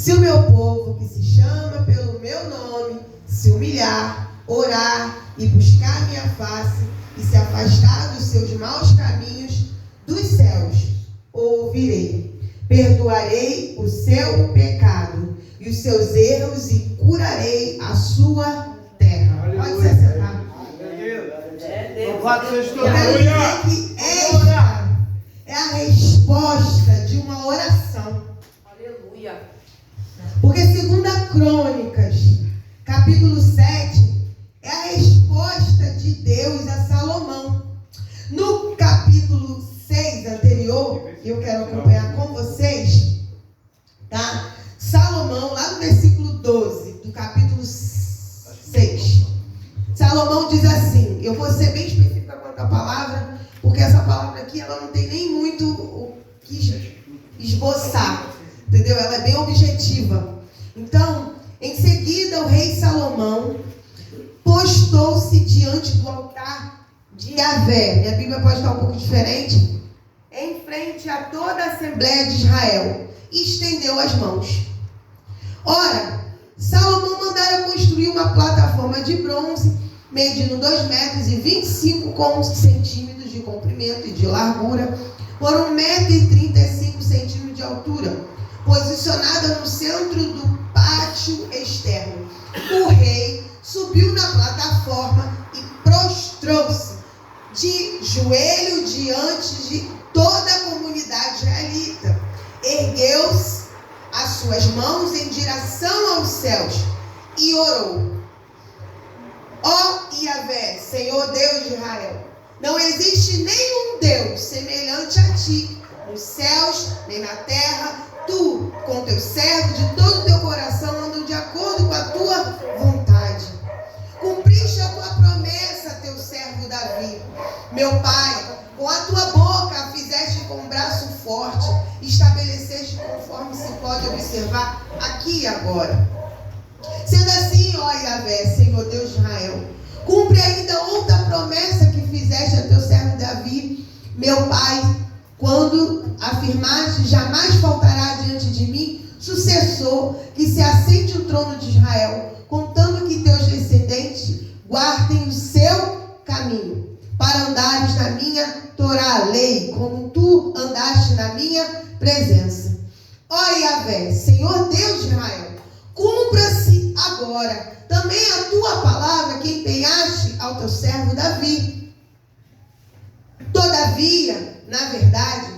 Se o meu povo, que se chama pelo meu nome, se humilhar, orar e buscar a minha face e se afastar dos seus maus caminhos, dos céus ouvirei, perdoarei o seu pecado e os seus erros e curarei a sua terra. Pode se sentar. Louvado seja o teu Eu quero dizer que esta é a resposta de uma oração. Aleluia. Porque segundo a Crônicas, capítulo 7, é a resposta de Deus a Salomão. No capítulo 6 anterior, eu quero acompanhar com vocês, tá? Salomão, lá no versículo 12 do capítulo 6, Salomão diz assim, eu vou ser bem específica quanto à palavra, porque essa palavra aqui, ela não tem nem muito o que esboçar, entendeu? Ela é bem objetiva. Então, em seguida, o rei Salomão postou-se diante do altar de Yahvé. Minha Bíblia pode estar um pouco diferente. Em frente a toda a Assembleia de Israel. E estendeu as mãos. Ora, Salomão mandara construir uma plataforma de bronze, medindo 2,25 centímetros de comprimento e de largura, por 1,35 centímetros de altura, posicionada no centro do pátio externo. O rei subiu na plataforma e prostrou-se de joelho diante de toda a comunidade israelita. Ergueu-se as suas mãos em direção aos céus e orou. Ó Yahvé, Senhor Deus de Israel, não existe nenhum Deus semelhante a ti, nos céus nem na terra. Tu, com teu servo, de todo o teu coração, andam de acordo com a tua vontade. Cumpriste a tua promessa, teu servo Davi. Meu pai, com a tua boca fizeste com um braço forte, estabeleceste conforme se pode observar aqui e agora. Sendo assim, ó Yahvé, Senhor Deus de Israel, cumpre ainda outra promessa que fizeste a teu servo Davi, meu pai, quando afirmaste, jamais faltará diante de mim sucessor que se assente o trono de Israel, contando que teus descendentes guardem o seu caminho, para andares na minha Torá, lei, como tu andaste na minha presença. Ó Yahvé, Senhor Deus de Israel, cumpra-se agora também a tua palavra que empenhaste ao teu servo Davi. Todavia, na verdade,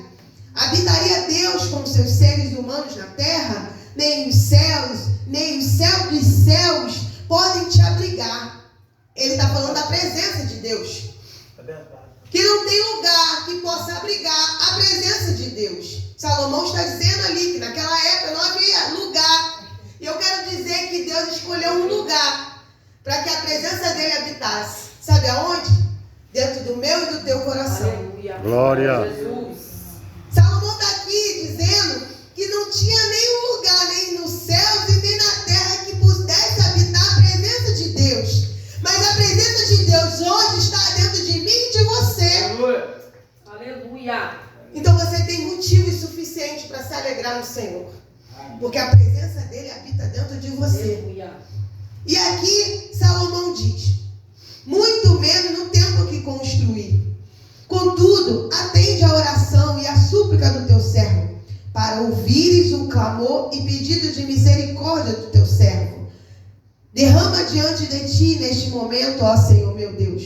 habitaria Deus com seus seres humanos na terra? Nem os céus, nem o céu dos céus podem te abrigar. Ele está falando da presença de Deus. Que não tem lugar que possa abrigar a presença de Deus. Salomão está dizendo ali que naquela época não havia lugar. E eu quero dizer que Deus escolheu um lugar para que a presença dele habitasse. Sabe aonde? Dentro do meu e do teu coração. Aleluia. Glória. Jesus. Salomão está aqui dizendo que não tinha nenhum lugar, nem nos céus e nem na terra, que pudesse habitar a presença de Deus. Mas a presença de Deus hoje está dentro de mim e de você. Aleluia. Então você tem motivo suficiente para se alegrar no Senhor. Porque a presença dele habita dentro de você. Aleluia. E aqui Salomão diz: muito menos no tempo que construí. Contudo, atende a oração e a súplica do teu servo, para ouvires o clamor e pedido de misericórdia do teu servo. Derrama diante de ti neste momento, ó Senhor meu Deus,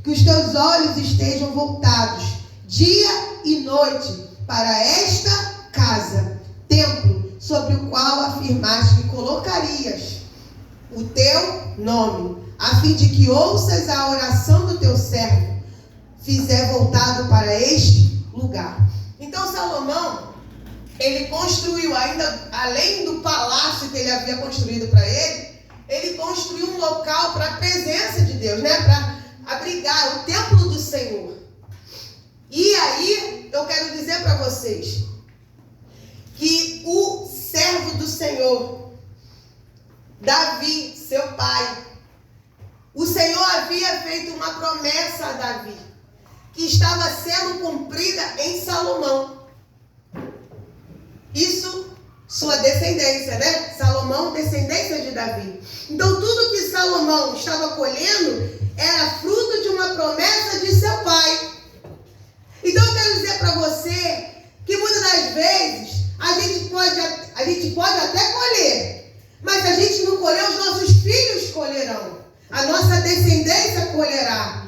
que os teus olhos estejam voltados dia e noite para esta casa, templo, sobre o qual afirmaste que colocarias o teu nome, a fim de que ouças a oração do teu servo, fizer voltado para este lugar. Então Salomão, ele construiu ainda, além do palácio que ele havia construído para ele construiu um local para a presença de Deus, né? Para abrigar o templo do Senhor. E aí, eu quero dizer para vocês que o servo do Senhor, Davi, seu pai, o Senhor havia feito uma promessa a Davi, que estava sendo cumprida em Salomão. Isso sua descendência, né? Salomão, descendência de Davi. Então tudo que Salomão estava colhendo era fruto de uma promessa de seu pai. Então eu quero dizer para você que muitas das vezes a gente pode até colher, mas a gente não colher, os nossos filhos colherão. A nossa descendência colherá.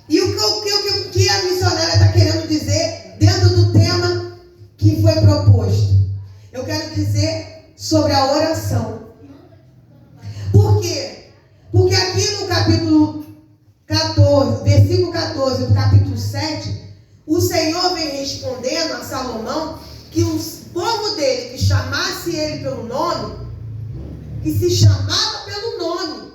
E o que a missionária está querendo dizer dentro do tema que foi proposto? Eu quero dizer sobre a oração. Por quê? Porque aqui no capítulo 14, versículo 14 do capítulo 7, o Senhor vem respondendo a Salomão que o povo dele, que chamasse ele pelo nome, que se chamava pelo nome.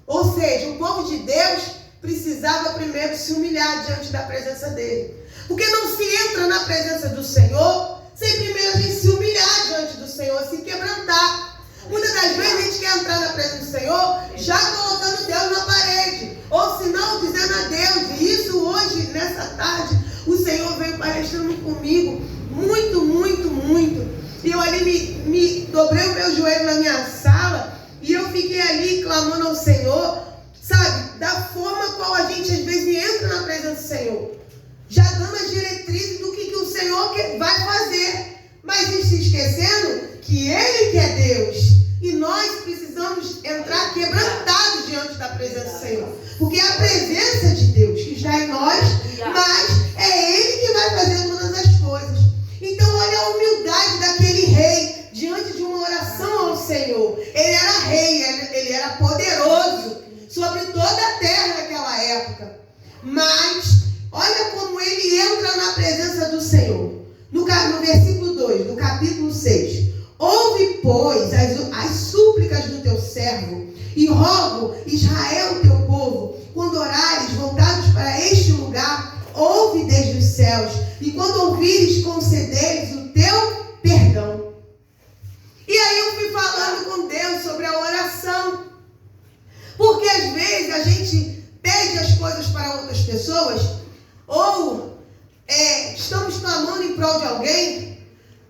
Ou seja, o povo de Deus precisava primeiro se humilhar diante da presença dele. Porque não se entra na presença do Senhor sem primeiro a gente se humilhar diante do Senhor, se quebrantar. Muitas das vezes a gente quer entrar na presença do Senhor já colocando Deus na parede, ou se não, dizendo a Deus. E isso hoje, nessa tarde, o Senhor veio palestrando comigo muito, muito, muito. E eu ali me dobrei o meu joelho na minha sala e eu fiquei ali clamando ao Senhor, sabe, da forma qual a gente às vezes entra na presença do Senhor, já dando as diretrizes do que o Senhor vai fazer, mas se esquecendo que Ele que é Deus, e nós precisamos entrar quebrantados diante da presença do Senhor, porque é a presença de Deus que está em nós, mas é Ele que vai fazer todas as coisas. Então olha a humildade daquele rei diante de uma oração ao Senhor. Ele era rei, ele era poderoso sobre toda a terra naquela época, mas olha como ele entra na presença do Senhor. No versículo 2 do capítulo 6. Ouve, pois, as súplicas do teu servo, e rogo, Israel, teu povo, quando orares voltados para este lugar, ouve desde os céus, e quando ouvires, concederes o teu perdão. E aí eu fui falando com Deus sobre a oração, porque às vezes a gente pede as coisas para outras pessoas, ou estamos clamando em prol de alguém,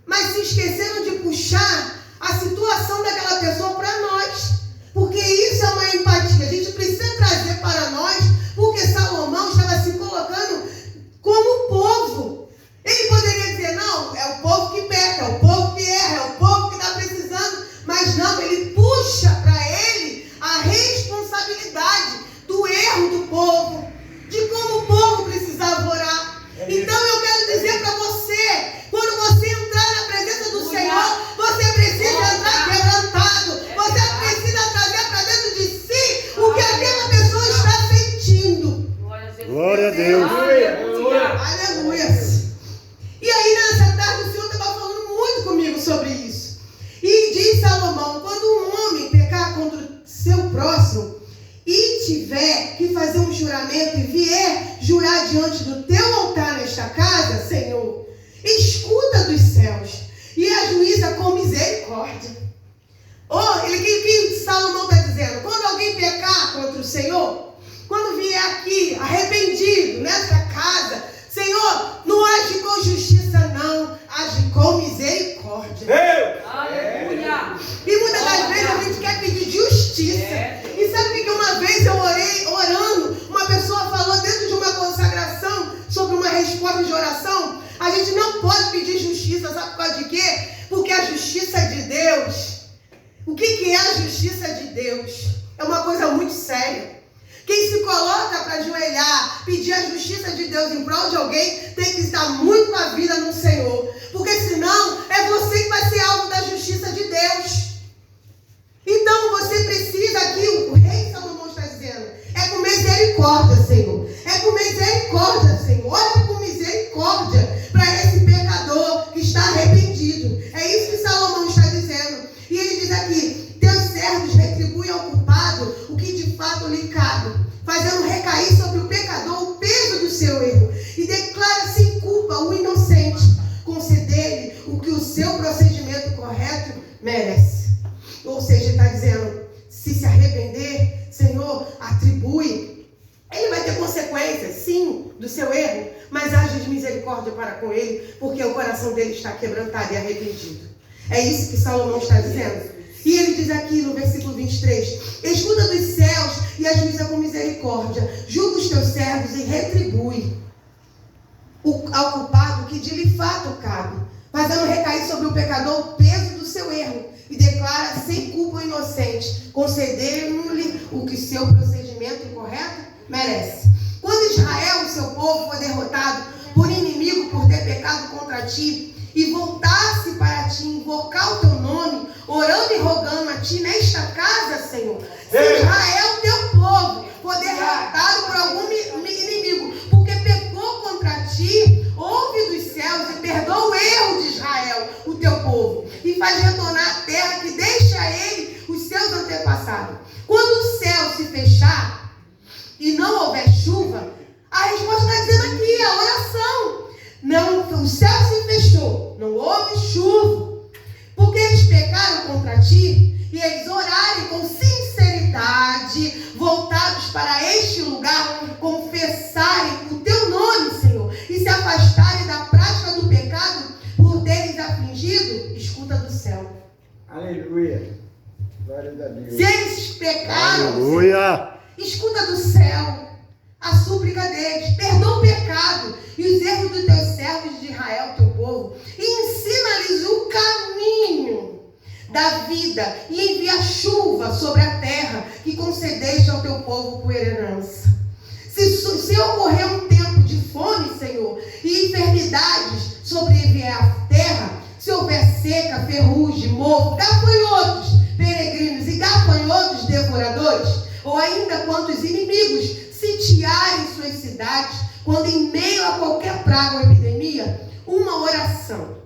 mas se esqueceram de puxar a situação daquela pessoa para nós. Porque isso é uma empatia. A gente precisa trazer para nós, porque Salomão estava se colocando como povo. Ele poderia dizer, não, é o povo que peca, é o povo que erra, é o povo que está precisando. Mas não, ele puxa para ele a responsabilidade do erro do povo, de como o povo precisava orar. Então eu quero dizer para você, quando você entrar na presença do Senhor, você precisa entrar quebrantado. Você precisa trazer para dentro de si o que aquela pessoa está sentindo. Glória a Deus. Aleluia. E aí nessa tarde o Senhor estava falando muito comigo sobre isso. E diz Salomão, quando um homem pecar contra o seu próximo e tiver que fazer um juramento e vier jurar diante do teu altar nesta casa, Senhor, escuta dos céus e ajuiza com misericórdia. Que Salomão está dizendo? Quando alguém pecar contra o Senhor, quando vier aqui arrependido nessa casa, Senhor, não age com justiça não, age com misericórdia. Aleluia. E muitas das vezes a gente quer pedir justiça. E sabe que uma vez eu orando, uma pessoa falou dentro de uma consagração sobre uma resposta de oração. A gente não pode pedir justiça, sabe por causa de quê? Porque a justiça de Deus, o que é a justiça de Deus? É uma coisa muito séria. Quem se coloca para ajoelhar, pedir a justiça de Deus em prol de alguém, tem que estar muito com a vida no Senhor. Porque senão, é você que vai ser alvo da justiça de Deus. Então, você precisa aqui, o rei Salomão está dizendo, é com misericórdia, Senhor. É com misericórdia, Senhor. Olha com misericórdia para esse pecador que está arrependido. É isso que Salomão está dizendo. E ele diz aqui, teus servos retribuem ao culpado o que de fato lhe cabe, fazendo recair sobre o pecador o peso do seu erro, e declara sem culpa o inocente, conceder-lhe o que o seu procedimento correto merece. Ou seja, ele está dizendo, se arrepender, Senhor, atribui. Ele vai ter consequências, sim, do seu erro, mas age de misericórdia para com ele, porque o coração dele está quebrantado e arrependido. É isso que Salomão está dizendo. E ele diz aqui no versículo 23, escuta dos céus e ajuiza com misericórdia, julga os teus servos e retribui ao culpado que de lhe fato cabe, fazendo recair sobre o pecador o peso do seu erro, e declara sem culpa o inocente, concedendo-lhe o que seu procedimento incorreto merece. Quando Israel, o seu povo, foi derrotado por inimigo por ter pecado contra ti, e voltasse para ti, invocar o teu nome, orando e rogando a ti nesta casa, Senhor, se Israel, teu povo, for derrotado por algum inimigo, porque pecou contra ti, ouve dos céus e perdoa o erro de Israel, o teu povo, e faz retornar a terra que deixa a ele os seus antepassados. Quando o céu se fechar e não houver chuva, a resposta está dizendo aqui, a oração. Não, o céu se fechou, não houve chuva, porque eles pecaram contra ti, e eles orarem com sinceridade, voltados para este lugar, confessarem o teu nome, Senhor, e se afastarem da prática do pecado por deles afligido, escuta do céu. Aleluia. Glória a Deus. Se eles pecaram, Aleluia. escuta do céu a súplica deles, perdoa o pecado e os erros dos teus servos de Israel, teu povo, e ensina-lhes o caminho da vida, e envia chuva sobre a terra que concedeste ao teu povo por herança. Se ocorrer um tempo de fome, Senhor, e enfermidades sobreviver à terra, se houver seca, ferrugem, mofo, gafanhotos, peregrinos e gafanhotos devoradores, ou ainda quantos inimigos sitiarem suas cidades, quando em meio a qualquer praga ou epidemia, uma oração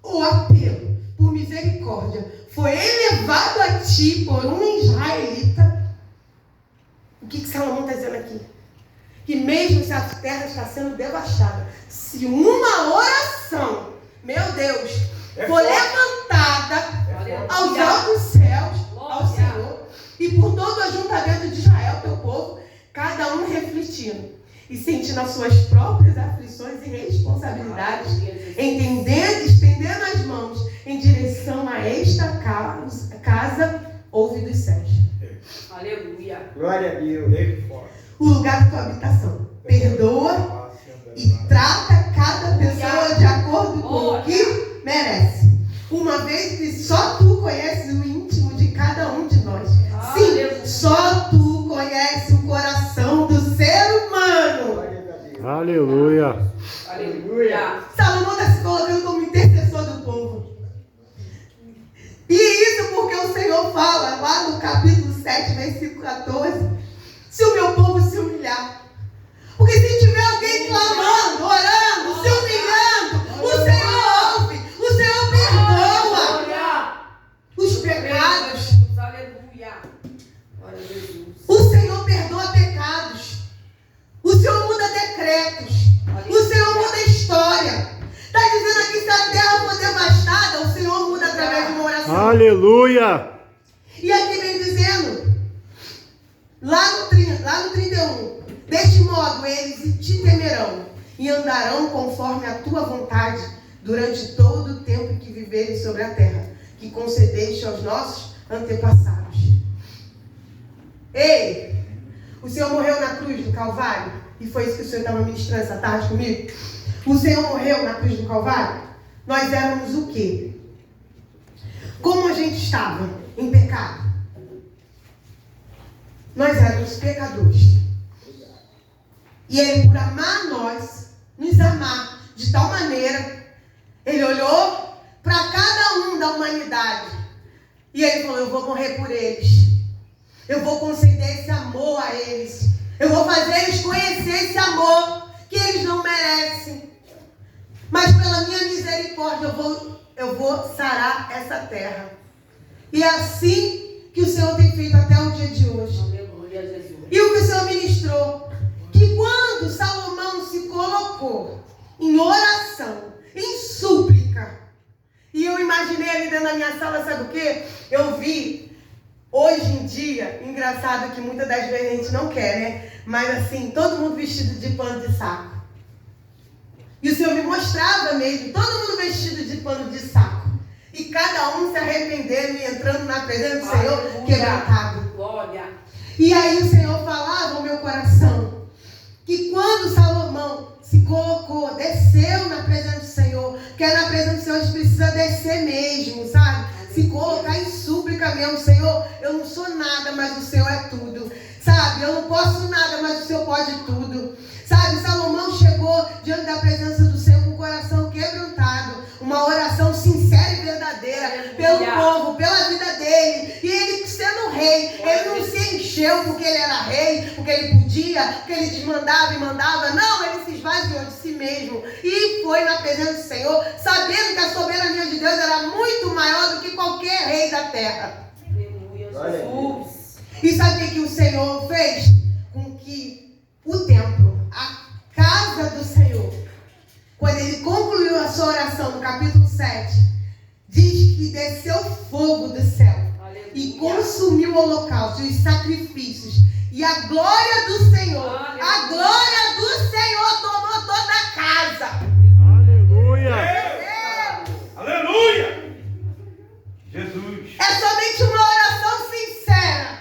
ou apelo por misericórdia foi elevado a ti por um israelita. O que Salomão está dizendo aqui? Que mesmo se a terra está sendo devastada, se uma oração, meu Deus, for levantada aos altos céus, ao Senhor, e por todo o ajuntamento de Israel, teu povo, cada um refletindo e sentindo as suas próprias aflições e responsabilidades, estendendo as mãos em direção a esta casa, ouve dos céus. Aleluia. Glória a Deus. O lugar da tua habitação. Perdoa e trata cada pessoa de acordo com o que merece. Uma vez que só tu conheces o íntimo de cada um de nós. Sim, só tu conheces o coração do ser humano. Aleluia. Aleluia. Salomão está se colocando como intercessor do povo. E isso porque o Senhor fala lá no capítulo 7, versículo 14. Se o meu povo se humilhar. Porque se tiver alguém clamando, orando, se humilhando, o Senhor ouve, o Senhor perdoa os pecados. Aleluia. Glória a Jesus. O Senhor perdoa pecados. O Senhor muda decretos. O Senhor muda a história. Está dizendo aqui, se a terra for devastada, o Senhor muda através de uma oração. Aleluia. E aqui vem dizendo, lá no 31, deste modo eles te temerão e andarão conforme a tua vontade durante todo o tempo que viverem sobre a terra, que concedeste aos nossos antepassados. Ei, o Senhor morreu na cruz do Calvário, e foi isso que o Senhor estava ministrando essa tarde comigo. O Senhor morreu na cruz do Calvário. Nós éramos o quê? Como a gente estava em pecado? Nós éramos pecadores. E Ele, por amar nós, nos amar de tal maneira, Ele olhou para cada um da humanidade e Ele falou: eu vou morrer por eles. Eu vou conceder esse amor a eles. Eu vou fazer eles conhecer esse amor que eles não merecem. Mas pela minha misericórdia eu vou sarar essa terra. E é assim que o Senhor tem feito até o dia de hoje. Aleluia, Jesus. E o que o Senhor ministrou, que quando Salomão se colocou em oração, em súplica, e eu imaginei ali dentro da minha sala, sabe o quê? Eu vi, hoje em dia, engraçado que muitas das vezes a gente não quer, né? Mas assim, todo mundo vestido de pano de saco. E o Senhor me mostrava mesmo, todo mundo vestido de pano de saco. E cada um se arrependendo e entrando na presença do Senhor, Aleluia. quebrantado. Glória. E aí o Senhor falava ao meu coração que quando Salomão se colocou, desceu na presença do Senhor, porque na presença do Senhor a gente precisa descer mesmo, sabe? Se colocar em súplica mesmo. Senhor, eu não sou nada, mas o Senhor é tudo. Sabe, eu não posso nada, mas o Senhor pode tudo. Sabe, Salomão chegou diante da presença do Senhor com o coração quebrantado. Uma oração sincera e verdadeira pelo povo, pela vida dele. E ele sendo rei, ele não se encheu porque ele era rei, porque ele podia, porque ele desmandava e mandava. Não, ele se esvaziou de si mesmo e foi na presença do Senhor, sabendo que a soberania de Deus era muito maior do que qualquer rei da terra. Aleluia, Jesus. E sabe o que o Senhor fez? Com que o templo, a casa do Senhor, quando ele concluiu a sua oração no capítulo 7, diz que desceu fogo do céu. Aleluia. E consumiu o holocausto e os sacrifícios. E a glória do Senhor, Aleluia. a glória do Senhor tomou toda a casa. Aleluia. Aleluia! Jesus. É somente uma oração sincera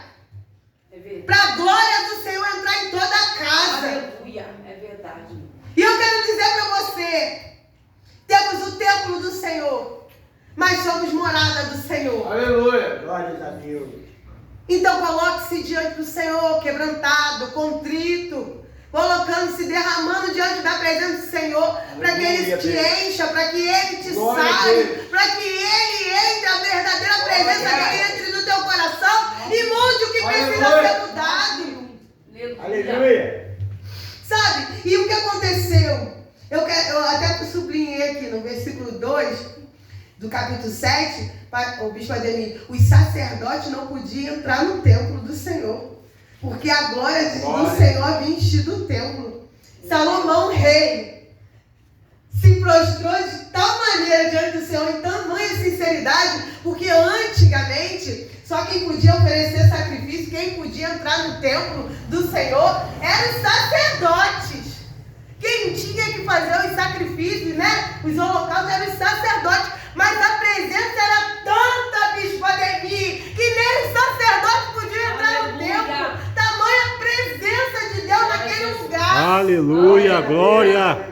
É verdade. para a glória do Senhor entrar em toda a casa. Aleluia. É verdade. E eu quero dizer para você, temos o templo do Senhor, mas somos morada do Senhor. Aleluia. Glória a Deus. Então coloque-se diante do Senhor, quebrantado, contrito, colocando-se, derramando diante da presença do Senhor, para que Ele te encha, para que Ele te Glória a sare, Deus. para que Ele entre, a verdadeira presença dEle entre no teu coração e mude o que precisa Aleluia. ser mudado. Aleluia. Sabe? E o que aconteceu? Eu até sublinhei aqui no versículo 2 do capítulo 7, o bispo Ademir, os sacerdotes não podiam entrar no templo do Senhor, porque a glória do Senhor havia enchido o templo. Salomão, rei, se prostrou de tal maneira diante do Senhor, em tamanha sinceridade, porque antigamente só quem podia oferecer sacrifício, quem podia entrar no templo do Senhor, eram os sacerdotes. Quem tinha que fazer os sacrifícios, né? Os holocaustos eram os sacerdotes. Mas a presença era tanta, bispo Ademir, que nem os sacerdotes podiam entrar no templo. Tamanha presença de Deus naquele lugar. Aleluia. Glória.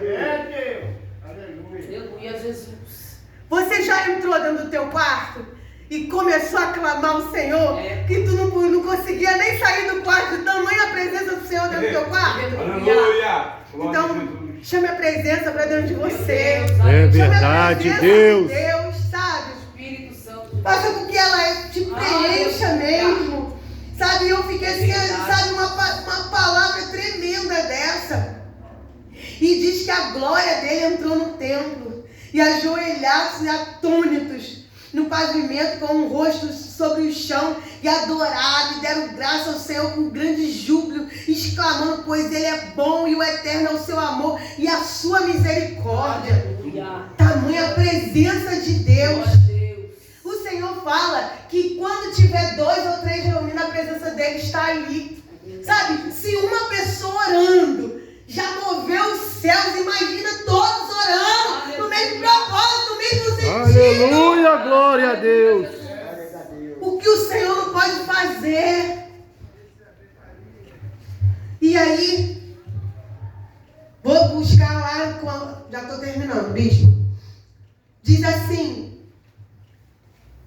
Aleluia, Jesus. Você já entrou dentro do teu quarto e começou a clamar o Senhor, que tu não conseguia nem sair do quarto, de tamanha presença do Senhor dentro do teu quarto? Aleluia. Glória a Então, Jesus. chame a presença para dentro de você. É Chame a verdade, presença Deus. de Deus, sabe? Espírito Santo. de Faça Deus. com que ela te preencha mesmo. Sabe, eu fiquei assim, sabe, uma palavra tremenda dessa. E diz que a glória dele entrou no templo. E ajoelhados atônitos no pavimento com o rosto sobre o chão. E adoraram e deram graça ao Senhor com grande júbilo, exclamando, pois ele é bom e o eterno é o seu amor e a sua misericórdia. Aleluia. Tamanha presença de Deus. Glória a Deus. O Senhor fala que quando tiver 2 ou 3 reunidos, a presença dele está ali. Sabe, se uma pessoa orando já moveu os céus, imagina todos orando, no mesmo propósito, no mesmo sentido. Aleluia. Glória a Deus. Glória a Deus. O que o Senhor não pode fazer. E aí, vou buscar lá, já estou terminando, bispo. Diz assim,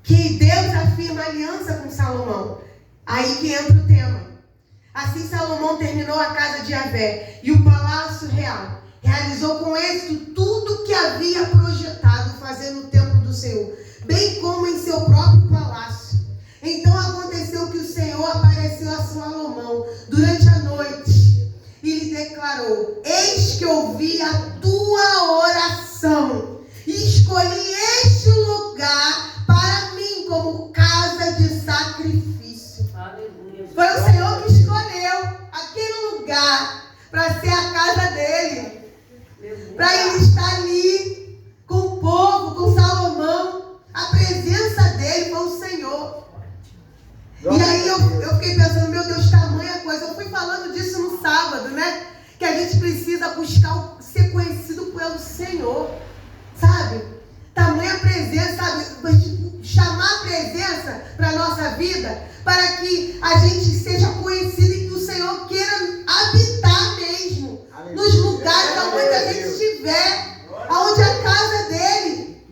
que Deus afirma aliança com Salomão. Aí que entra o tema. Assim Salomão terminou a casa de Yahvé e o palácio real. Realizou com êxito tudo que havia projetado fazer no templo do Senhor, bem como em seu próprio palácio. Então aconteceu que o Senhor apareceu a Salomão durante a noite e lhe declarou: eis que ouvi a tua oração e escolhi este lugar para mim como casa de sacrifício. Aleluia. Foi o Senhor que escolheu aquele lugar para ser a casa dele, para ele estar ali com o povo, com Salomão. A presença dele foi o Senhor. E aí eu fiquei pensando, meu Deus, tamanha coisa. Eu fui falando disso no sábado, né? Que a gente precisa buscar ser conhecido pelo Senhor, sabe? Tamanha presença, sabe? Chamar a presença para a nossa vida, para que a gente seja conhecido e que o Senhor queira habitar mesmo nos lugares onde a gente estiver, aonde é a casa dele.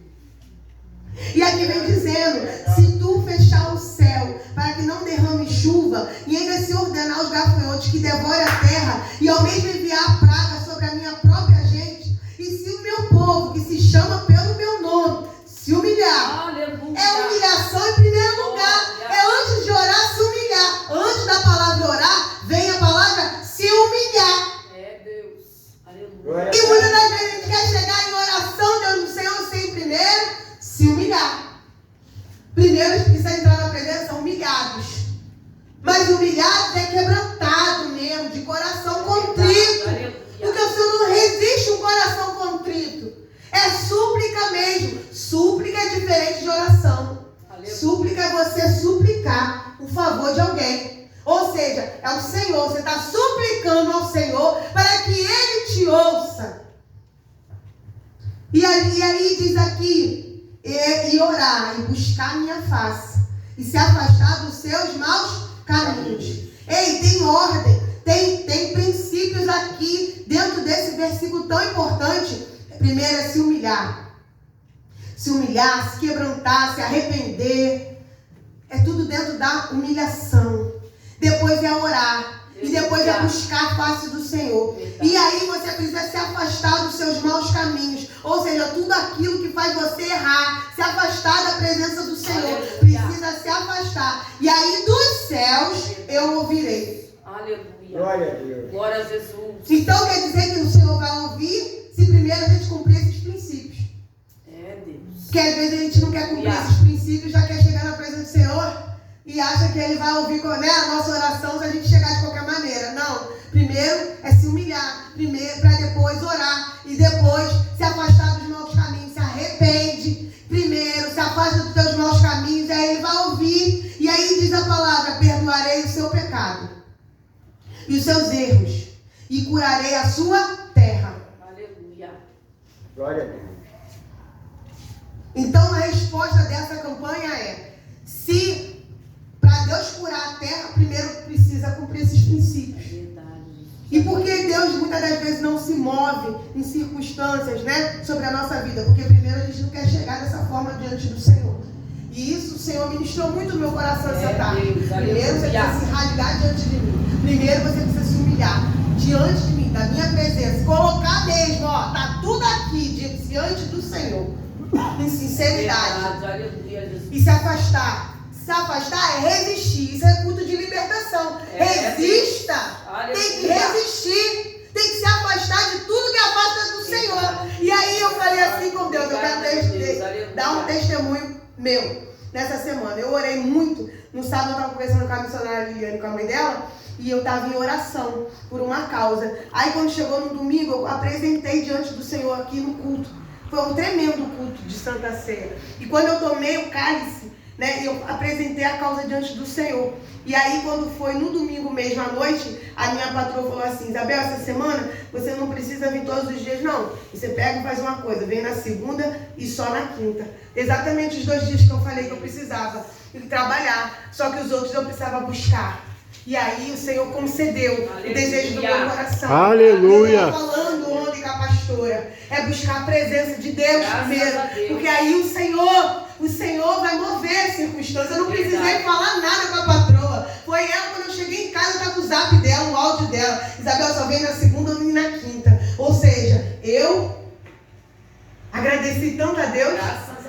E aqui vem dizendo: se tu fechar o céu para que não derrame chuva, e ainda se ordenar os gafanhotos que devorem a terra, e ao mesmo enviar a praga sobre a minha própria gente, e se o meu povo, que se chama pelo meu nome, se humilhar, Aleluia. é humilhação em primeiro lugar, é antes de orar se humilhar, antes da palavra orar, vem a palavra se humilhar. É Deus. Aleluia. Glória E muitas das vezes a gente quer chegar em oração diante do Senhor sem primeiro se humilhar. Primeiro a gente precisa entrar na presença humilhados. Mas humilhados é quebrantado mesmo, de coração contrito. Porque o Senhor não resiste um coração contrito. É súplica mesmo. Súplica é diferente de oração. Súplica é você suplicar o favor de alguém. Ou seja, é o Senhor. Você está suplicando ao Senhor para que Ele te ouça. E aí diz aqui, e orar, e buscar a minha face, e se afastar dos seus maus caminhos. Ei, tem ordem, tem princípios aqui dentro desse versículo tão importante. Primeiro é se humilhar. Se humilhar, se quebrantar, se arrepender. É tudo dentro da humilhação. Depois é orar. E depois é buscar a face do Senhor. E aí você precisa se afastar dos seus maus caminhos. Ou seja, tudo aquilo que faz você errar. Se afastar da presença do Senhor. Precisa se afastar. E aí dos céus eu ouvirei. Aleluia. Glória a Deus. Glória a Jesus. Então quer dizer que o Senhor vai ouvir se primeiro a gente cumprir esses princípios. É Deus. Porque às vezes a gente não quer cumprir esses princípios, já quer chegar na presença do Senhor e acha que Ele vai ouvir, né, a nossa oração se a gente chegar de qualquer maneira. Não. Primeiro é se humilhar, primeiro para depois orar e depois se afastar dos maus caminhos, se arrepende. Primeiro se afasta dos teus maus caminhos, aí Ele vai ouvir. E aí diz a palavra: perdoarei o seu pecado e os seus erros e curarei a sua terra. Aleluia. Glória a Deus. Então a resposta dessa campanha é: se para Deus curar a terra, primeiro precisa cumprir esses princípios. Verdade. E por que Deus muitas das vezes não se move em circunstâncias, né, sobre a nossa vida? Porque primeiro a gente não quer chegar dessa forma diante do Senhor. E isso o Senhor ministrou muito no meu coração essa tarde. Deus, Primeiro você precisa se rasgar diante de mim. Primeiro você precisa se humilhar diante de mim, da minha presença. Colocar mesmo, ó, tá tudo aqui diante do Senhor. Em sinceridade. Verdade. Aleluia, Jesus. E se afastar. Se afastar é resistir. Isso é culto de libertação. Resista. Tem que resistir. Tem que se afastar de tudo que afasta do Senhor. E aí eu falei assim com Deus: eu quero dar um testemunho meu nessa semana. Eu orei muito. No sábado eu estava conversando com a missionária Liliane, com a mãe dela, e eu estava em oração por uma causa. Aí quando chegou no domingo, eu apresentei diante do Senhor aqui no culto. Foi um tremendo culto de Santa Ceia. E quando eu tomei o cálice, né, eu apresentei a causa diante do Senhor. E aí quando foi no domingo mesmo à noite, a minha patroa falou assim: Isabel, essa semana você não precisa vir todos os dias não. Você pega e faz uma coisa, vem na segunda e só na quinta. Exatamente os 2 dias que eu falei que eu precisava trabalhar. Só que os outros eu precisava buscar. E aí o Senhor concedeu o desejo do meu coração. Aleluia. Eu estou falando ontem com a pastora. É buscar a presença de Deus primeiro. Porque aí o Senhor vai mover as circunstâncias. Eu não precisei falar nada com a patroa. Foi ela, quando eu cheguei em casa, eu estava com o zap dela, o áudio dela. Isabel só vem na segunda e na quinta. Ou seja, eu agradeci tanto a Deus. Graças